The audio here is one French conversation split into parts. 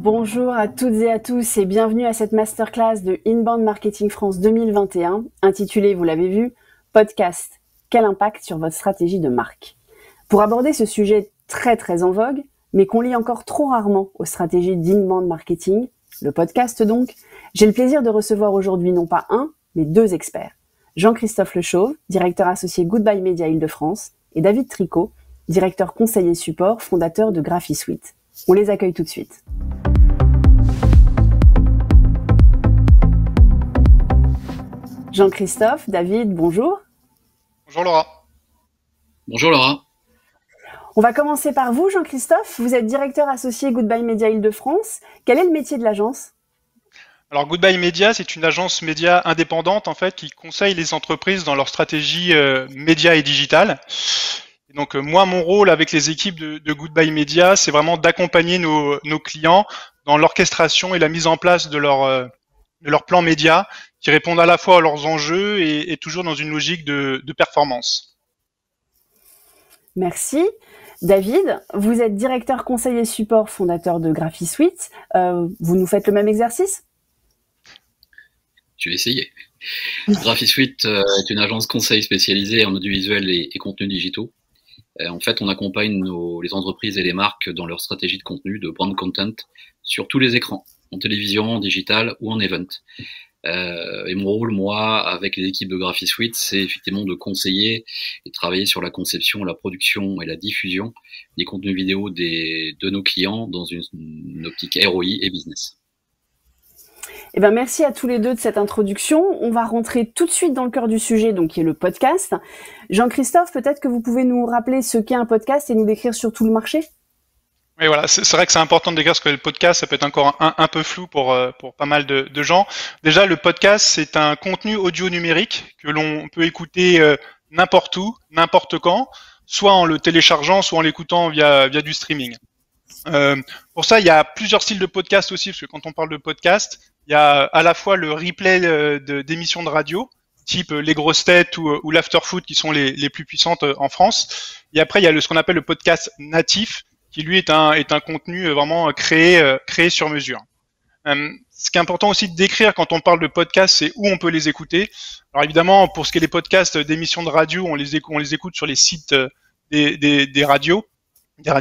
bonjour à toutes et à tous et bienvenue à cette masterclass de Inbound Marketing France 2021, intitulée, vous l'avez vu, Podcast, quel impact sur votre stratégie de marque? Pour aborder ce sujet très en vogue, mais qu'on lit encore trop rarement aux stratégies d'inbound marketing, le podcast donc, j'ai le plaisir de recevoir aujourd'hui non pas un, mais deux experts. Jean-Christophe Lechauve, directeur associé Goodbye Media Île-de-France, et David Tricot, directeur conseiller support, fondateur de GraphiSuite. On les accueille tout de suite. Jean-Christophe, David, bonjour. Bonjour Laura. Bonjour Laura. On va commencer par vous, Jean-Christophe. Vous êtes directeur associé Goodbye Media Île-de-France. Quel est le métier de l'agence ? Alors Goodbye Media, c'est une agence média indépendante en fait qui conseille les entreprises dans leur stratégie média et digitale. Et donc moi, mon rôle avec les équipes de Goodbye Media, c'est vraiment d'accompagner nos clients dans l'orchestration et la mise en place de leur plan média qui répondent à la fois à leurs enjeux et toujours dans une logique de performance. Merci. David, vous êtes directeur conseiller support, fondateur de GraphiSuite. Vous nous faites le même exercice ? Je vais essayer. GraphiSuite est une agence conseil spécialisée en audiovisuel et contenus digitaux. En fait, on accompagne les entreprises et les marques dans leur stratégie de contenu, de brand content, sur tous les écrans, en télévision, en digital ou en event. Et mon rôle, moi, avec les équipes de GraphiSuite, c'est effectivement de conseiller et de travailler sur la conception, la production et la diffusion des contenus vidéo de nos clients dans une optique ROI et business. Eh ben, merci à tous les deux de cette introduction. On va rentrer tout de suite dans le cœur du sujet, donc qui est le podcast. Jean-Christophe, peut-être que vous pouvez nous rappeler ce qu'est un podcast et nous décrire surtout le marché ? Oui, voilà, c'est vrai que c'est important de décrire ce que le podcast, ça peut être encore un peu flou pour pas mal de gens. Déjà, le podcast, c'est un contenu audio numérique que l'on peut écouter n'importe où, n'importe quand, soit en le téléchargeant, soit en l'écoutant via du streaming. Pour ça, il y a plusieurs styles de podcast aussi, parce que quand on parle de podcast, il y a à la fois le replay d'émissions de radio, type Les Grosses Têtes ou l'Afterfoot, qui sont les plus puissantes en France. Et après, il y a ce qu'on appelle le podcast natif, qui lui est un contenu vraiment créé sur mesure. Ce qui est important aussi de décrire quand on parle de podcast, c'est où on peut les écouter. Alors évidemment, pour ce qui est des podcasts d'émissions de radio, on les écoute sur les sites des radios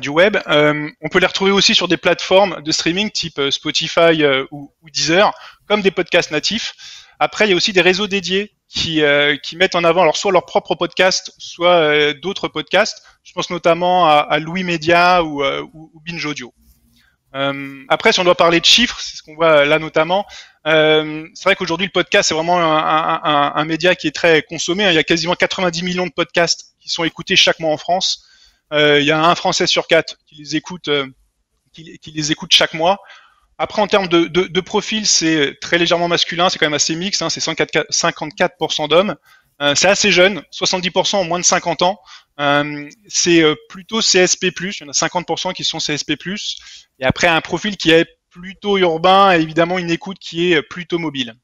web. On peut les retrouver aussi sur des plateformes de streaming type Spotify ou Deezer, comme des podcasts natifs. Après, il y a aussi des réseaux dédiés qui mettent en avant alors soit leur propre podcast, soit d'autres podcasts. Je pense notamment à Louis Media ou Binge Audio. Après, si on doit parler de chiffres, c'est ce qu'on voit là notamment. C'est vrai qu'aujourd'hui, le podcast, c'est vraiment un média qui est très consommé. Il y a quasiment 90 millions de podcasts qui sont écoutés chaque mois en France. Il y a un Français sur 4 qui les écoute chaque mois. Après, en termes de profil, c'est très légèrement masculin, c'est quand même assez mixte, c'est 54% d'hommes. C'est assez jeune, 70% ont moins de 50 ans. C'est plutôt CSP+, il y en a 50% qui sont CSP+. Et après, un profil qui est plutôt urbain et évidemment une écoute qui est plutôt mobile.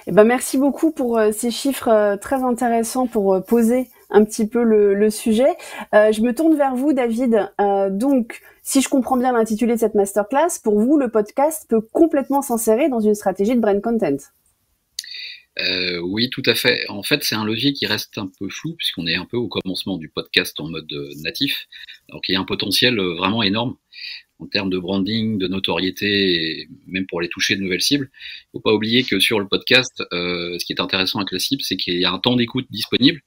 Eh ben, merci beaucoup pour ces chiffres très intéressants pour poser un petit peu le sujet. Je me tourne vers vous, David. Donc, si je comprends bien l'intitulé de cette masterclass, pour vous, le podcast peut complètement s'insérer dans une stratégie de brand content. Oui, tout à fait. En fait, c'est un levier qui reste un peu flou puisqu'on est un peu au commencement du podcast en mode natif. Donc, il y a un potentiel vraiment énorme en termes de branding, de notoriété, et même pour aller toucher de nouvelles cibles. Il ne faut pas oublier que sur le podcast, ce qui est intéressant avec la cible, c'est qu'il y a un temps d'écoute disponible.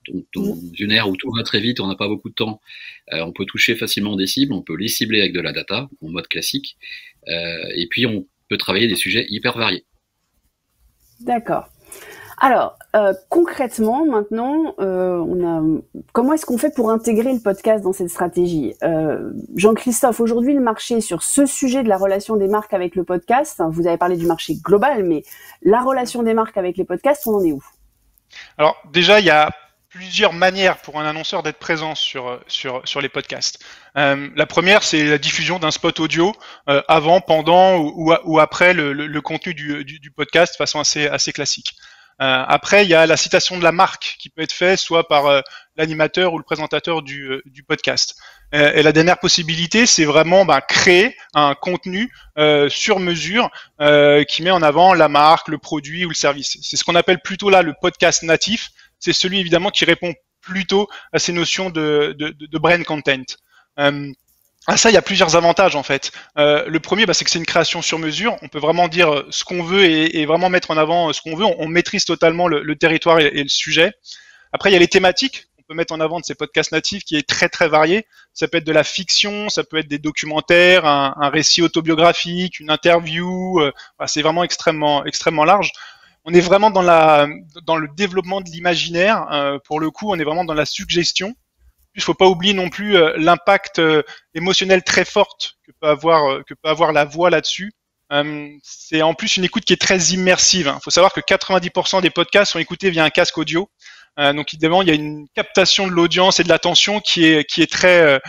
Donc, dans une ère où tout va très vite, on n'a pas beaucoup de temps, on peut toucher facilement des cibles, on peut les cibler avec de la data, en mode classique, et puis on peut travailler des sujets hyper variés. D'accord. Alors, concrètement, maintenant, comment est-ce qu'on fait pour intégrer le podcast dans cette stratégie ? Jean-Christophe, aujourd'hui, le marché sur ce sujet de la relation des marques avec le podcast, vous avez parlé du marché global, mais la relation des marques avec les podcasts, on en est où ? Alors, déjà, il y a plusieurs manières pour un annonceur d'être présent sur les podcasts. La première, c'est la diffusion d'un spot audio avant, pendant ou après le contenu du podcast de façon assez classique. Après, il y a la citation de la marque qui peut être faite soit par l'animateur ou le présentateur du podcast. Et la dernière possibilité, c'est vraiment créer un contenu sur mesure qui met en avant la marque, le produit ou le service. C'est ce qu'on appelle plutôt là le podcast natif. C'est celui évidemment qui répond plutôt à ces notions de brand content. Ça, il y a plusieurs avantages en fait. Le premier, c'est que c'est une création sur mesure. On peut vraiment dire ce qu'on veut et vraiment mettre en avant ce qu'on veut. On maîtrise totalement le territoire et le sujet. Après, il y a les thématiques qu'on peut mettre en avant de ces podcasts natifs qui est très très varié. Ça peut être de la fiction, ça peut être des documentaires, un récit autobiographique, une interview. C'est vraiment extrêmement large. On est vraiment dans le développement de l'imaginaire. Pour le coup, on est vraiment dans la suggestion. Il faut pas oublier non plus l'impact émotionnel très fort que peut avoir la voix là-dessus. C'est en plus une écoute qui est très immersive. Il faut savoir que 90% des podcasts sont écoutés via un casque audio. Donc évidemment, il y a une captation de l'audience et de l'attention qui est très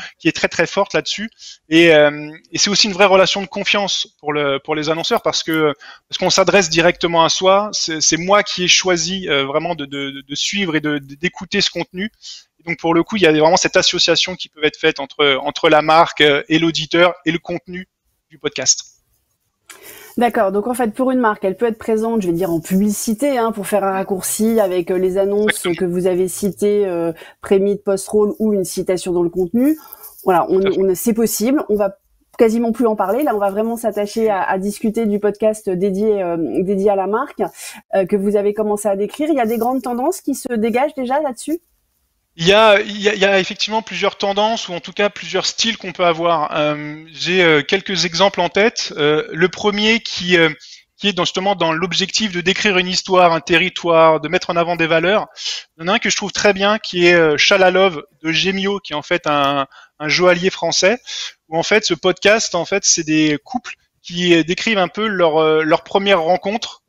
forte là-dessus. Et c'est aussi une vraie relation de confiance pour les annonceurs parce qu'on s'adresse directement à soi. C'est moi qui ai choisi vraiment de suivre et d'écouter ce contenu. Donc pour le coup, il y a vraiment cette association qui peut être faite entre la marque et l'auditeur et le contenu du podcast. D'accord. Donc en fait, pour une marque, elle peut être présente, je vais dire en publicité, pour faire un raccourci avec les annonces que vous avez citées, pré-mid, post-roll ou une citation dans le contenu. Voilà, c'est possible. On va quasiment plus en parler. Là, on va vraiment s'attacher à discuter du podcast dédié à la marque que vous avez commencé à décrire. Il y a des grandes tendances qui se dégagent déjà là-dessus? Il y a effectivement plusieurs tendances ou en tout cas plusieurs styles qu'on peut avoir. J'ai quelques exemples en tête. Le premier qui est justement dans l'objectif de décrire une histoire, un territoire, de mettre en avant des valeurs. Il y en a un que je trouve très bien qui est Chalalove de Gemio, qui est en fait un joaillier français. Où en fait ce podcast, c'est des couples qui décrivent un peu leur première rencontre.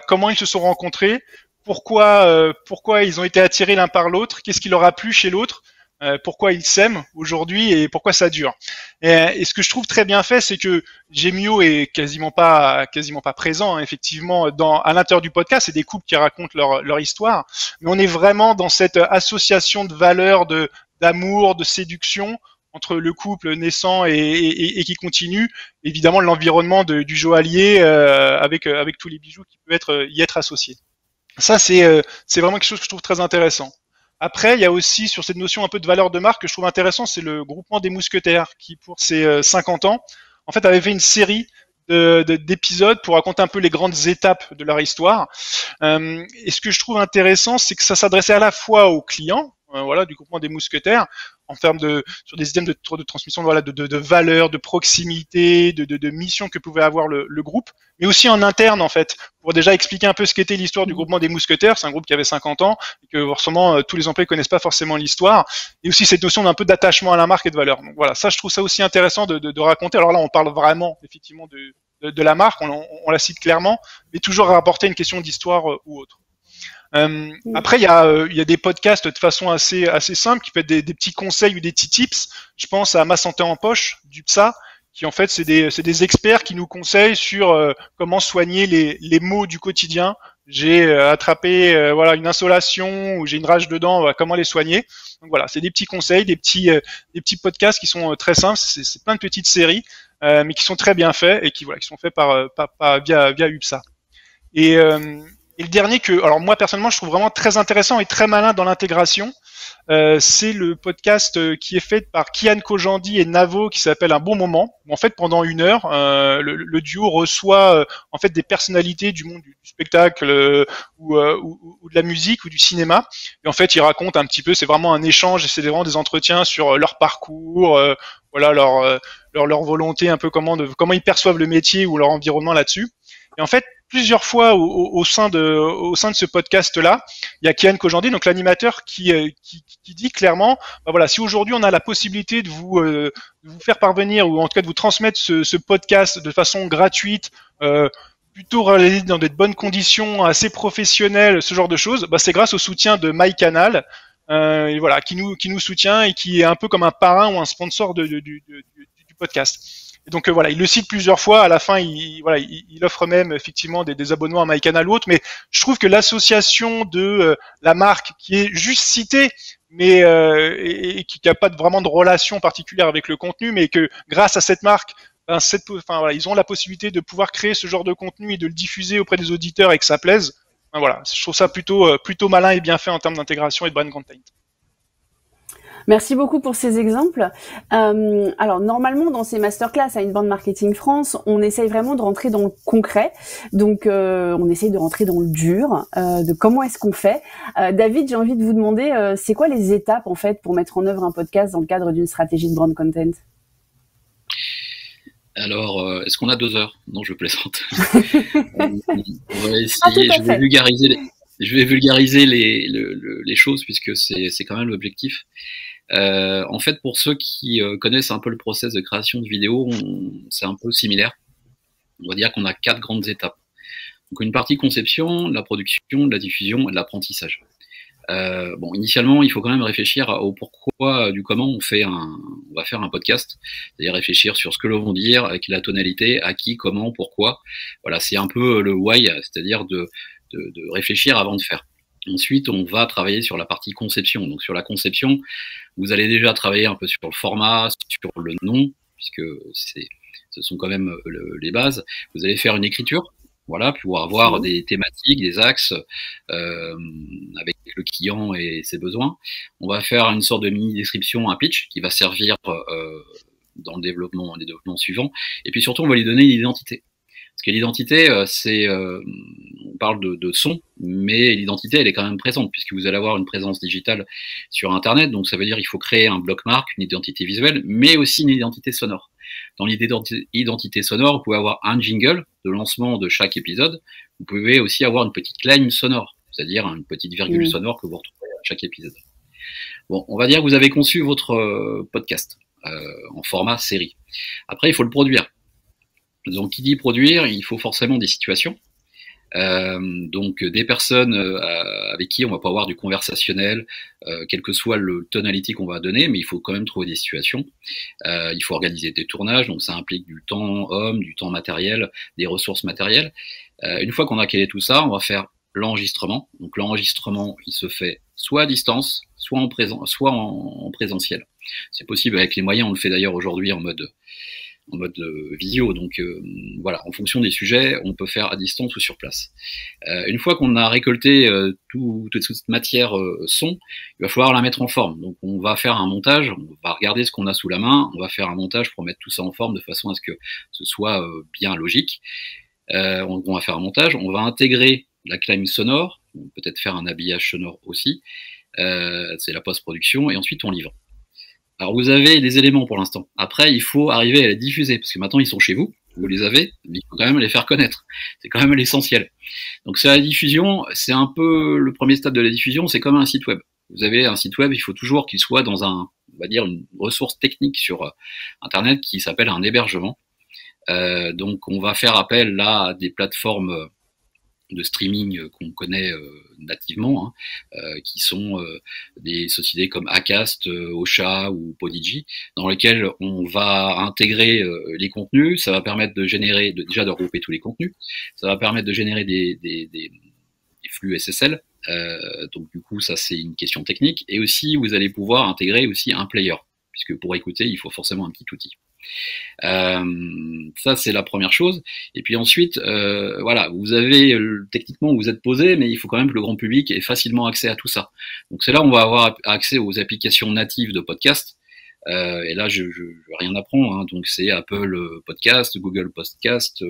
Comment ils se sont rencontrés. Pourquoi ils ont été attirés l'un par l'autre, qu'est-ce qui leur a plu chez l'autre, pourquoi ils s'aiment aujourd'hui et pourquoi ça dure. Et ce que je trouve très bien fait, c'est que Gemio est quasiment pas présent effectivement à l'intérieur du podcast. C'est des couples qui racontent leur histoire, mais on est vraiment dans cette association de valeurs, d'amour, de séduction entre le couple naissant et qui continue. Évidemment, l'environnement du joaillier avec tous les bijoux qui peuvent y être associés. Ça, c'est vraiment quelque chose que je trouve très intéressant. Après, il y a aussi sur cette notion un peu de valeur de marque que je trouve intéressant, c'est le groupement des mousquetaires qui, pour ses 50 ans, en fait, avait fait une série d'épisodes pour raconter un peu les grandes étapes de leur histoire. Et ce que je trouve intéressant, c'est que ça s'adressait à la fois aux clients, du groupement des mousquetaires, en termes sur des systèmes de transmission, de valeurs, de proximité, de mission que pouvait avoir le groupe, mais aussi en interne, en fait, pour déjà expliquer un peu ce qu'était l'histoire du groupement des mousquetaires. C'est un groupe qui avait 50 ans, et que forcément, tous les employés connaissent pas forcément l'histoire, et aussi cette notion d'un peu d'attachement à la marque et de valeur. Donc voilà, ça, je trouve ça aussi intéressant de raconter. Alors là, on parle vraiment, effectivement, de la marque, on la cite clairement, mais toujours à rapporter une question d'histoire ou autre. Après, il y a des podcasts de façon assez simple qui peuvent être des petits conseils ou des petits tips. Je pense à Ma Santé en Poche du PSA, qui en fait c'est des experts qui nous conseillent sur comment soigner les maux du quotidien. J'ai attrapé une insolation ou j'ai une rage de dents, comment les soigner. Donc voilà, c'est des petits conseils, des petits podcasts qui sont très simples. C'est plein de petites séries, mais qui sont très bien faits et qui sont faits via UPSA. Et le dernier alors moi personnellement je trouve vraiment très intéressant et très malin dans l'intégration, c'est le podcast qui est fait par Kian Kojandi et Navo qui s'appelle Un bon moment. En fait pendant 1 heure, le duo reçoit en fait des personnalités du monde du spectacle ou de la musique ou du cinéma. Et en fait ils racontent un petit peu, c'est vraiment un échange et c'est vraiment des entretiens sur leur parcours, leur volonté un peu comment ils perçoivent le métier ou leur environnement là-dessus. Et en fait plusieurs fois au sein de ce podcast-là, il y a Kian Kojandi, donc l'animateur, qui dit clairement, si aujourd'hui on a la possibilité de vous faire parvenir ou en tout cas de vous transmettre ce podcast de façon gratuite, plutôt réalisé dans de bonnes conditions, assez professionnelles, ce genre de choses, c'est grâce au soutien de MyCanal, qui nous soutient et qui est un peu comme un parrain ou un sponsor du podcast. Et donc voilà, il le cite plusieurs fois. À la fin, il offre même effectivement des abonnements à MyCanal ou autre. Mais je trouve que l'association de la marque qui est juste citée, mais et qui n'a pas vraiment de relation particulière avec le contenu, mais que grâce à cette marque, voilà, ils ont la possibilité de pouvoir créer ce genre de contenu et de le diffuser auprès des auditeurs et que ça plaise. Voilà, je trouve ça plutôt malin et bien fait en termes d'intégration et de brand content. Merci beaucoup pour ces exemples. Alors normalement dans ces masterclass à Inbound Marketing France, on essaye vraiment de rentrer dans le concret. Donc on essaye de rentrer dans le dur, de comment est-ce qu'on fait. David, j'ai envie de vous demander, c'est quoi les étapes en fait pour mettre en œuvre un podcast dans le cadre d'une stratégie de brand content? Alors, est-ce qu'on a 2 heures? Non, je plaisante. On va essayer. Je vais vulgariser les choses puisque c'est quand même l'objectif. En fait, pour ceux qui connaissent un peu le process de création de vidéos, c'est un peu similaire. On va dire qu'on a 4 grandes étapes. Donc une partie conception, la production, la diffusion et l'apprentissage. Bon, initialement, il faut quand même réfléchir au pourquoi, du comment on va faire un podcast, c'est-à-dire réfléchir sur ce que l'on va dire, avec la tonalité, à qui, comment, pourquoi. Voilà, c'est un peu le why, c'est-à-dire de réfléchir avant de faire. Ensuite, on va travailler sur la partie conception. Donc sur la conception, vous allez déjà travailler un peu sur le format, sur le nom, puisque ce sont quand même les bases. Vous allez faire une écriture. Voilà, pour avoir des thématiques, des axes avec le client et ses besoins. On va faire une sorte de mini-description, un pitch qui va servir dans le développement suivant. Et puis surtout, on va lui donner une identité. Parce que l'identité, on parle de son, mais l'identité, elle est quand même présente, puisque vous allez avoir une présence digitale sur Internet. Donc ça veut dire qu'il faut créer un bloc marque, une identité visuelle, mais aussi une identité sonore. Dans l'identité sonore, vous pouvez avoir un jingle de lancement de chaque épisode. Vous pouvez aussi avoir une petite claim sonore, c'est-à-dire une petite virgule sonore que vous retrouvez à chaque épisode. Bon, on va dire que vous avez conçu votre podcast en format série. Après, il faut le produire. Donc, qui dit produire, il faut forcément des situations. Donc des personnes avec qui on va pas avoir du conversationnel, quel que soit le tonalité qu'on va donner, mais il faut quand même trouver des situations. Il faut organiser des tournages, donc ça implique du temps homme, du temps matériel, des ressources matérielles. Une fois qu'on a calé tout ça, on va faire l'enregistrement. Donc l'enregistrement, il se fait soit à distance, soit en présentiel. C'est possible avec les moyens, on le fait d'ailleurs aujourd'hui en mode visio, donc voilà, en fonction des sujets, on peut faire à distance ou sur place. Une fois qu'on a récolté toute cette matière son, il va falloir la mettre en forme. Donc on va faire un montage, on va regarder ce qu'on a sous la main, on va faire un montage pour mettre tout ça en forme de façon à ce que ce soit bien logique. On va faire un montage, on va intégrer la claim sonore, peut-être faire un habillage sonore aussi, c'est la post-production, et ensuite on livre. Alors vous avez des éléments pour l'instant. Après, il faut arriver à les diffuser, parce que maintenant ils sont chez vous, vous les avez, mais il faut quand même les faire connaître. C'est quand même l'essentiel. Donc c'est la diffusion, c'est un peu le premier stade de la diffusion, c'est comme un site web. Vous avez un site web, il faut toujours qu'il soit dans on va dire une ressource technique sur Internet qui s'appelle un hébergement. Donc on va faire appel là à des plateformes de streaming qu'on connaît nativement, qui sont des sociétés comme Acast, Ocha ou Podigy, dans lesquelles on va intégrer les contenus. Ça va permettre de générer, déjà de regrouper tous les contenus. Ça va permettre de générer des flux SSL. Donc du coup, ça c'est une question technique. Et aussi, vous allez pouvoir intégrer aussi un player, puisque pour écouter, il faut forcément un petit outil. Ça c'est la première chose. Et puis ensuite, voilà, vous avez techniquement vous êtes posé, mais il faut quand même que le grand public ait facilement accès à tout ça. Donc c'est là où on va avoir accès aux applications natives de podcast. Et là, je rien apprendre. Hein. Donc c'est Apple Podcast, Google Podcast,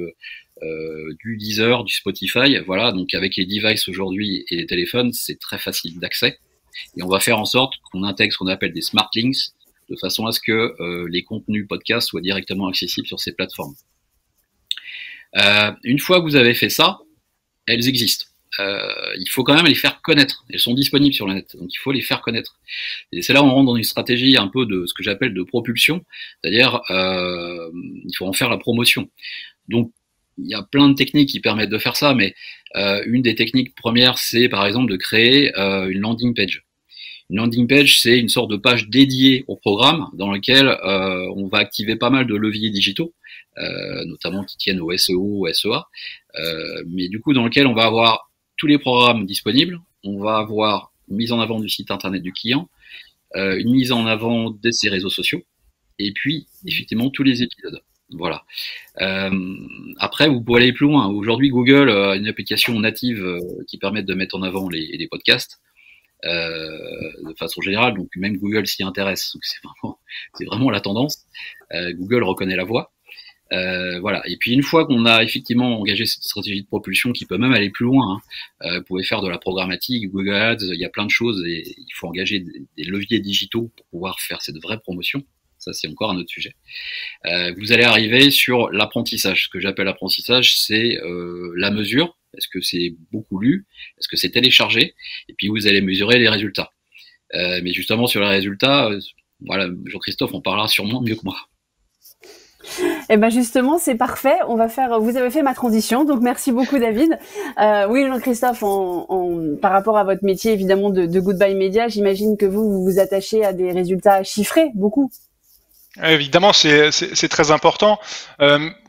du Deezer, du Spotify. Voilà. Donc avec les devices aujourd'hui et les téléphones, c'est très facile d'accès. Et on va faire en sorte qu'on intègre ce qu'on appelle des smart links, de façon à ce que les contenus podcast soient directement accessibles sur ces plateformes. Une fois que vous avez fait ça, elles existent. Il faut quand même les faire connaître. Elles sont disponibles sur le net, donc il faut les faire connaître. Et c'est là où on rentre dans une stratégie un peu de ce que j'appelle de propulsion, c'est-à-dire il faut en faire la promotion. Donc il y a plein de techniques qui permettent de faire ça, mais une des techniques premières, c'est par exemple de créer une landing page. Une landing page, c'est une sorte de page dédiée au programme dans lequel on va activer pas mal de leviers digitaux, notamment qui tiennent au SEO, au SEA, mais du coup dans lequel on va avoir tous les programmes disponibles, on va avoir une mise en avant du site internet du client, une mise en avant de ses réseaux sociaux, et puis effectivement tous les épisodes. Voilà. Après, vous pouvez aller plus loin. Aujourd'hui, Google a une application native qui permet de mettre en avant les podcasts de façon générale. Donc même Google s'y intéresse. Donc c'est vraiment la tendance. Google reconnaît la voix. Voilà. Et puis une fois qu'on a effectivement engagé cette stratégie de propulsion qui peut même aller plus loin, vous pouvez faire de la programmatique, Google Ads, il y a plein de choses et il faut engager des leviers digitaux pour pouvoir faire cette vraie promotion. Ça, c'est encore un autre sujet. Vous allez arriver sur l'apprentissage. Ce que j'appelle l'apprentissage, c'est la mesure. Est-ce que c'est beaucoup lu? Est-ce que c'est téléchargé? Et puis, vous allez mesurer les résultats. Mais justement, sur les résultats, voilà, Jean-Christophe en parlera sûrement mieux que moi. Eh ben justement, c'est parfait. On va faire. Vous avez fait ma transition, donc merci beaucoup, David. Oui, Jean-Christophe, par rapport à votre métier, évidemment, de Goodbye Media, j'imagine que vous vous attachez à des résultats chiffrés, beaucoup. Évidemment, c'est très important.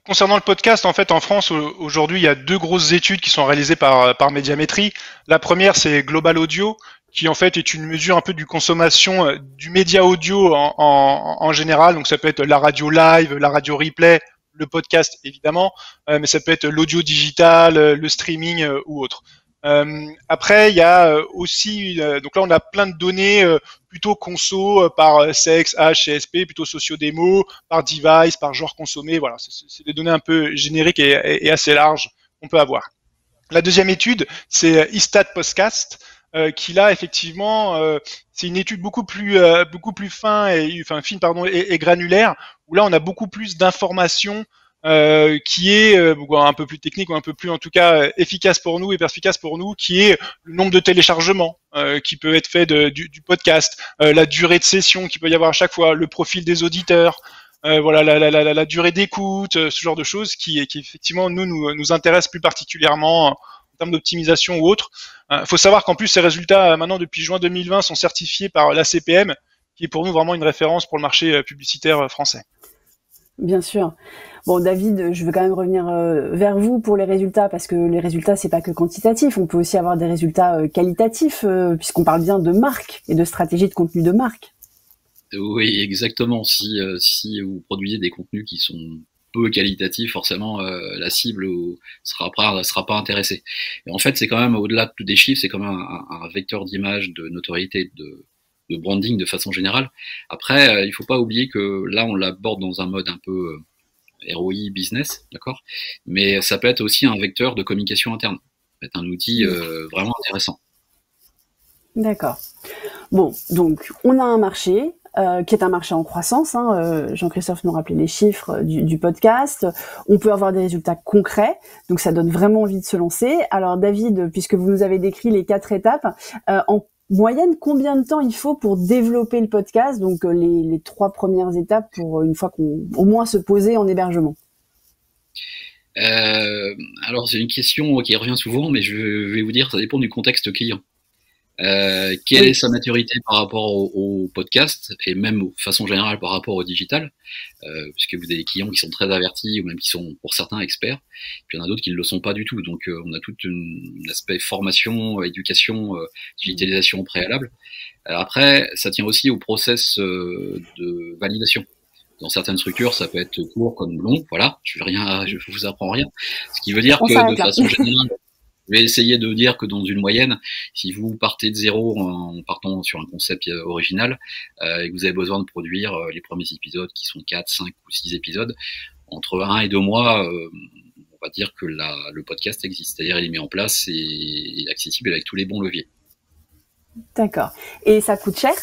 Concernant le podcast, en fait, en France, aujourd'hui, il y a 2 grosses études qui sont réalisées par Médiamétrie. La première, c'est Global Audio, qui en fait est une mesure un peu du consommation du média audio en général. Donc ça peut être la radio live, la radio replay, le podcast évidemment, mais ça peut être l'audio digital, le streaming ou autre. Après, il y a aussi, donc là on a plein de données plutôt conso par sexe, âge, CSP, plutôt socio-démo, par device, par genre consommé. Voilà, c'est des données un peu génériques et assez larges qu'on peut avoir. La deuxième étude, c'est Istat Podcast, qui là effectivement, c'est une étude beaucoup plus fine et granulaire, où là on a beaucoup plus d'informations. Qui est un peu plus technique ou un peu plus en tout cas efficace pour nous et perspicace pour nous, qui est le nombre de téléchargements qui peut être fait du podcast, la durée de session qu'il peut y avoir à chaque fois, le profil des auditeurs, voilà la durée d'écoute, ce genre de choses qui effectivement nous intéresse plus particulièrement en termes d'optimisation ou autre. Faut savoir qu'en plus ces résultats maintenant depuis juin 2020 sont certifiés par l'ACPM, qui est pour nous vraiment une référence pour le marché publicitaire français. Bien sûr. Bon, David, je veux quand même revenir vers vous pour les résultats, parce que les résultats, c'est pas que quantitatif. On peut aussi avoir des résultats qualitatifs, puisqu'on parle bien de marque et de stratégie de contenu de marque. Oui, exactement. Si vous produisez des contenus qui sont peu qualitatifs, forcément, la cible sera pas intéressée. Et en fait, c'est quand même, au-delà des chiffres, c'est quand même un vecteur d'image, de notoriété, de branding de façon générale. Après, il faut pas oublier que là, on l'aborde dans un mode un peu ROI business, d'accord, mais ça peut être aussi un vecteur de communication interne. Ça peut être un outil vraiment intéressant. D'accord. Bon, donc on a un marché qui est un marché en croissance. Jean-Christophe nous rappelait les chiffres du podcast. On peut avoir des résultats concrets, donc ça donne vraiment envie de se lancer. Alors David, puisque vous nous avez décrit les 4 étapes, en moyenne, combien de temps il faut pour développer le podcast, donc les 3 premières étapes pour une fois qu'on au moins se poser en hébergement? Alors c'est une question qui revient souvent, mais je vais vous dire, ça dépend du contexte client. Quelle est sa maturité par rapport au podcast et même de façon générale par rapport au digital, puisque vous avez des clients qui sont très avertis ou même qui sont pour certains experts, puis il y en a d'autres qui ne le sont pas du tout. Donc on a tout un aspect formation, éducation, digitalisation au préalable. Après, ça tient aussi au process de validation. Dans certaines structures, ça peut être court comme long. Voilà, je vous apprends rien. Ce qui veut dire que de façon générale, je vais essayer de dire que dans une moyenne, si vous partez de zéro en partant sur un concept original et que vous avez besoin de produire les premiers épisodes qui sont 4, 5 ou 6 épisodes, entre 1 et 2 mois, on va dire que le podcast existe. C'est-à-dire il est mis en place et est accessible avec tous les bons leviers. D'accord. Et ça coûte cher ?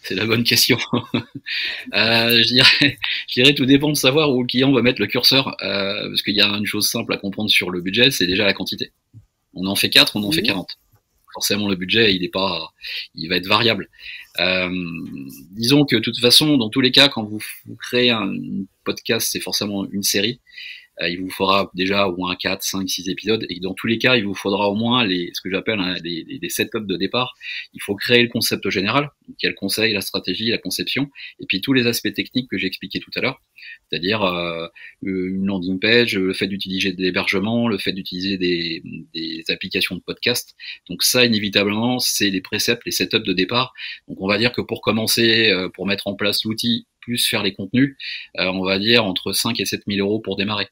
C'est la bonne question. Je dirais tout dépend de savoir où le client va mettre le curseur, parce qu'il y a une chose simple à comprendre sur le budget, c'est déjà la quantité. On en fait 4, on en fait 40. Forcément, le budget, il va être variable. Disons que de toute façon, dans tous les cas, quand vous créez un podcast, c'est forcément une série. il vous faudra déjà au moins 4, 5, 6 épisodes. Et dans tous les cas, il vous faudra au moins ce que j'appelle des setups de départ. Il faut créer le concept général, donc il y a le conseil, la stratégie, la conception, et puis tous les aspects techniques que j'ai expliqués tout à l'heure, c'est-à-dire une landing page, le fait d'utiliser de l'hébergement, le fait d'utiliser des applications de podcast. Donc ça, inévitablement, c'est les préceptes, les setups de départ. Donc on va dire que pour commencer, pour mettre en place l'outil, plus faire les contenus, on va dire entre 5 et 7 000 euros pour démarrer.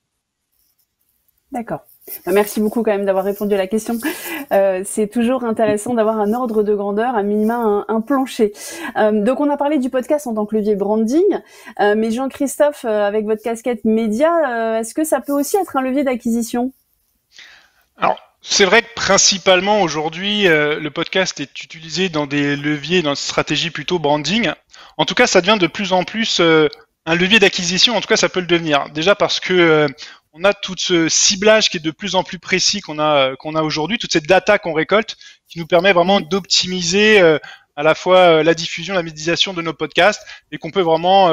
D'accord. Merci beaucoup quand même d'avoir répondu à la question. C'est toujours intéressant d'avoir un ordre de grandeur, à minima un plancher. Donc on a parlé du podcast en tant que levier branding, mais Jean-Christophe, avec votre casquette média, est-ce que ça peut aussi être un levier d'acquisition? Alors, c'est vrai que principalement aujourd'hui, le podcast est utilisé dans des leviers, dans une stratégie plutôt branding. En tout cas, ça devient de plus en plus un levier d'acquisition. En tout cas, ça peut le devenir. Déjà parce que on a tout ce ciblage qui est de plus en plus précis qu'on a aujourd'hui, toute cette data qu'on récolte, qui nous permet vraiment d'optimiser à la fois la diffusion, la médiatisation de nos podcasts, et qu'on peut vraiment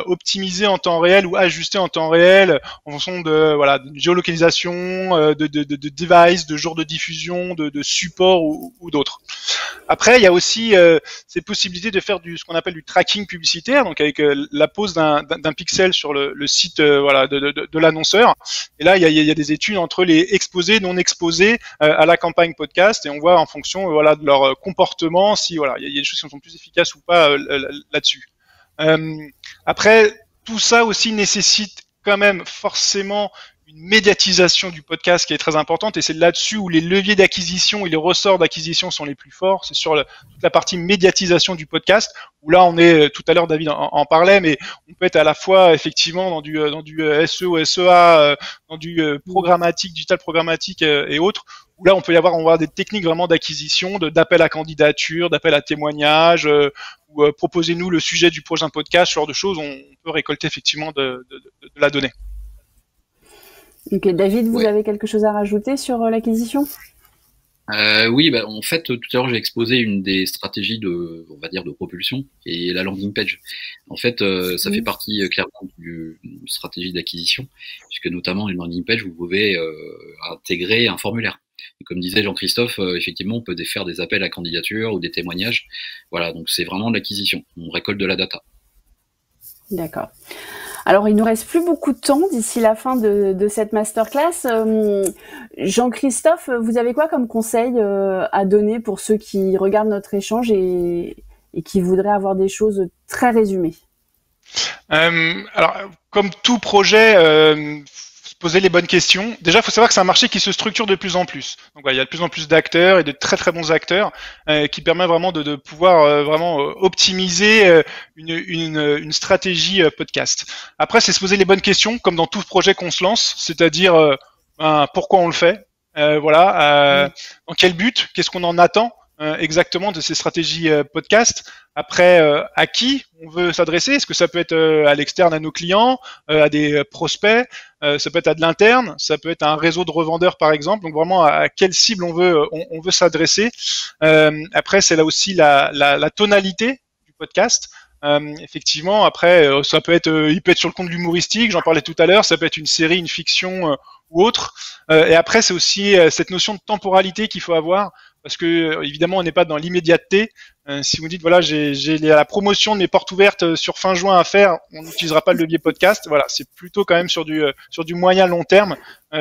optimiser en temps réel ou ajuster en temps réel en fonction de géolocalisation, de device, de jours de diffusion, de support ou d'autres. Après, il y a aussi ces possibilités de faire ce qu'on appelle du tracking publicitaire, donc avec la pose d'un pixel sur le site de l'annonceur. Et là, il y a des études entre les exposés, non exposés à la campagne podcast, et on voit en fonction de leur comportement si il y a des choses qui sont plus efficaces ou pas là-dessus. Après, tout ça aussi nécessite quand même forcément une médiatisation du podcast qui est très importante, et c'est là-dessus où les leviers d'acquisition et les ressorts d'acquisition sont les plus forts. C'est sur toute la partie médiatisation du podcast, où là on est, tout à l'heure David en parlait, mais on peut être à la fois effectivement dans du SEO, SEA, dans du programmatique, digital programmatique et autres, où là on peut on va avoir des techniques vraiment d'acquisition, d'appel à candidature, d'appel à témoignage, ou proposez-nous le sujet du prochain podcast, ce genre de choses. On peut récolter effectivement de la donnée. Ok, David, vous avez quelque chose à rajouter sur l'acquisition? Oui, en fait, tout à l'heure, j'ai exposé une des stratégies on va dire, de propulsion, et la landing page. En fait, ça fait partie clairement d'une stratégie d'acquisition, puisque notamment une landing page, vous pouvez intégrer un formulaire. Et comme disait Jean-Christophe, effectivement, on peut faire des appels à candidature ou des témoignages. Voilà, donc c'est vraiment de l'acquisition. On récolte de la data. D'accord. Alors, il nous reste plus beaucoup de temps d'ici la fin de cette masterclass. Jean-Christophe, vous avez quoi comme conseil à donner pour ceux qui regardent notre échange et qui voudraient avoir des choses très résumées? Alors, comme tout projet, se poser les bonnes questions. Déjà, il faut savoir que c'est un marché qui se structure de plus en plus. Donc, il y a de plus en plus d'acteurs et de très très bons acteurs qui permettent vraiment de pouvoir vraiment optimiser une stratégie podcast. Après, c'est se poser les bonnes questions, comme dans tout projet qu'on se lance, c'est-à-dire pourquoi on le fait, dans quel but, qu'est-ce qu'on en attend exactement de ces stratégies podcast. Après, à qui on veut s'adresser? Est-ce que ça peut être à l'externe, à nos clients, à des prospects, ça peut être à de l'interne, ça peut être à un réseau de revendeurs par exemple. Donc vraiment à quelle cible on veut s'adresser. Après, c'est là aussi la tonalité du podcast. Effectivement, après, ça peut être, il peut être sur le compte de l'humoristique, j'en parlais tout à l'heure, ça peut être une série, une fiction ou autre. Et après, c'est aussi cette notion de temporalité qu'il faut avoir, parce que évidemment, on n'est pas dans l'immédiateté. Si vous dites voilà, j'ai la promotion de mes portes ouvertes sur fin juin à faire, on n'utilisera pas le levier podcast. Voilà, c'est plutôt quand même sur du moyen long terme,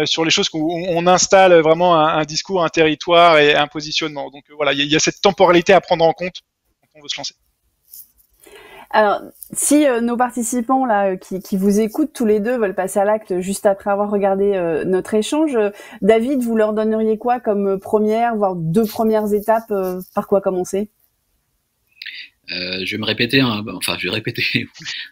sur les choses où on installe vraiment un discours, un territoire et un positionnement. Donc voilà, il y a cette temporalité à prendre en compte quand on veut se lancer. Alors, si nos participants là qui vous écoutent tous les deux veulent passer à l'acte juste après avoir regardé notre échange, David, vous leur donneriez quoi comme première, voire deux premières étapes, par quoi commencer? Je vais me répéter, je vais répéter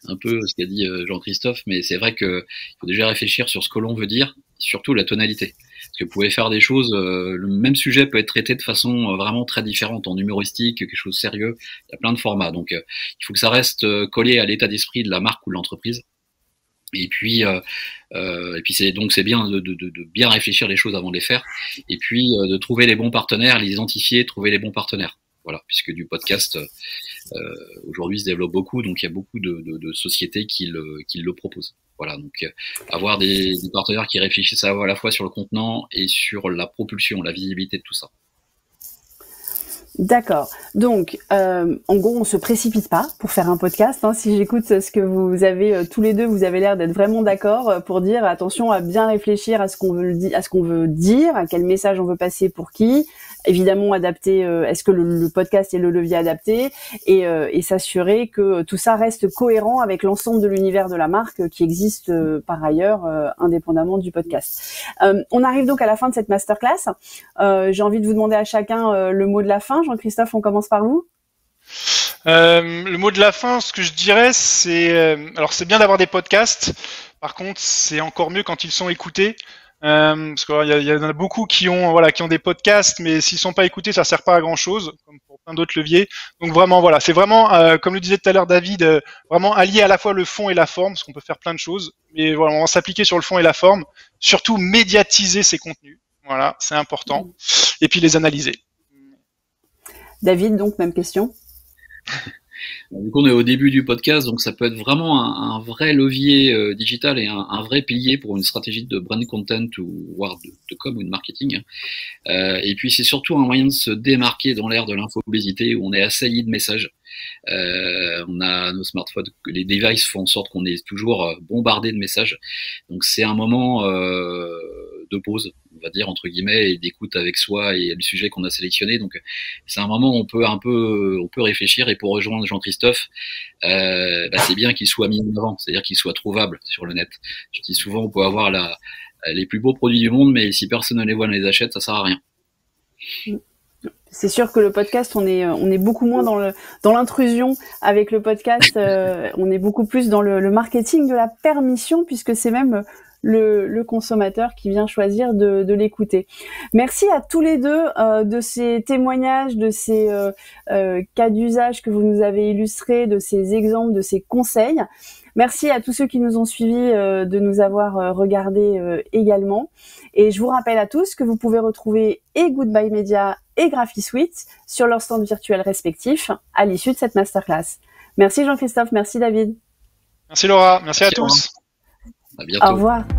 un peu ce qu'a dit Jean-Christophe, mais c'est vrai qu'il faut déjà réfléchir sur ce que l'on veut dire, surtout la tonalité. Parce que vous pouvez faire des choses, le même sujet peut être traité de façon vraiment très différente, en humoristique, quelque chose de sérieux, il y a plein de formats. Donc il faut que ça reste collé à l'état d'esprit de la marque ou de l'entreprise. Et puis c'est bien de bien réfléchir les choses avant de les faire. Et puis de trouver les bons partenaires, les identifier, trouver les bons partenaires. Voilà, puisque du podcast aujourd'hui se développe beaucoup, donc il y a beaucoup de sociétés qui le proposent. Voilà, donc avoir des partenaires qui réfléchissent à la fois sur le contenant et sur la propulsion, la visibilité de tout ça. D'accord. Donc, en gros, on se précipite pas pour faire un podcast. Hein. Si j'écoute ce que vous avez tous les deux, vous avez l'air d'être vraiment d'accord pour dire attention à bien réfléchir à ce qu'on veut dire, à quel message on veut passer pour qui. Évidemment, adapter. Est-ce que le podcast est le levier adapté et s'assurer que tout ça reste cohérent avec l'ensemble de l'univers de la marque qui existe par ailleurs indépendamment du podcast. On arrive donc à la fin de cette masterclass. J'ai envie de vous demander à chacun le mot de la fin. Jean-Christophe, on commence par vous. Le mot de la fin, ce que je dirais, c'est alors c'est bien d'avoir des podcasts. Par contre, c'est encore mieux quand ils sont écoutés. Parce qu'il y en a beaucoup qui ont des podcasts, mais s'ils sont pas écoutés, ça sert pas à grand chose, comme pour plein d'autres leviers. Donc vraiment, voilà, c'est vraiment, comme le disait tout à l'heure David, vraiment allier à la fois le fond et la forme, parce qu'on peut faire plein de choses. Mais voilà, on va s'appliquer sur le fond et la forme. Surtout médiatiser ces contenus. Voilà, c'est important. Et puis les analyser. David, donc même question. Du coup, on est au début du podcast, donc ça peut être vraiment un vrai levier digital et un vrai pilier pour une stratégie de brand content ou voire de com ou de marketing. Et puis c'est surtout un moyen de se démarquer dans l'ère de l'infobésité où on est assailli de messages. On a nos smartphones, les devices font en sorte qu'on est toujours bombardé de messages. Donc c'est un moment de pause, on va dire entre guillemets, et d'écoute avec soi et le sujet qu'on a sélectionné. Donc c'est un moment où on peut réfléchir. Et pour rejoindre Jean-Christophe, c'est bien qu'il soit mis en avant, c'est-à-dire qu'il soit trouvable sur le net. Je dis souvent, on peut avoir les plus beaux produits du monde, mais si personne ne les voit, ne les achète, ça sert à rien. C'est sûr que le podcast, on est beaucoup moins dans l'intrusion avec le podcast. On est beaucoup plus dans le marketing de la permission, puisque c'est même le consommateur qui vient choisir de l'écouter. Merci à tous les deux de ces témoignages, de ces cas d'usage que vous nous avez illustrés, de ces exemples, de ces conseils. Merci à tous ceux qui nous ont suivis de nous avoir regardés également. Et je vous rappelle à tous que vous pouvez retrouver et Goodbye Media et Graphisoft sur leurs stands virtuels respectifs à l'issue de cette masterclass. Merci Jean-Christophe, merci David. Merci Laura, merci à tous. À bientôt. Au revoir.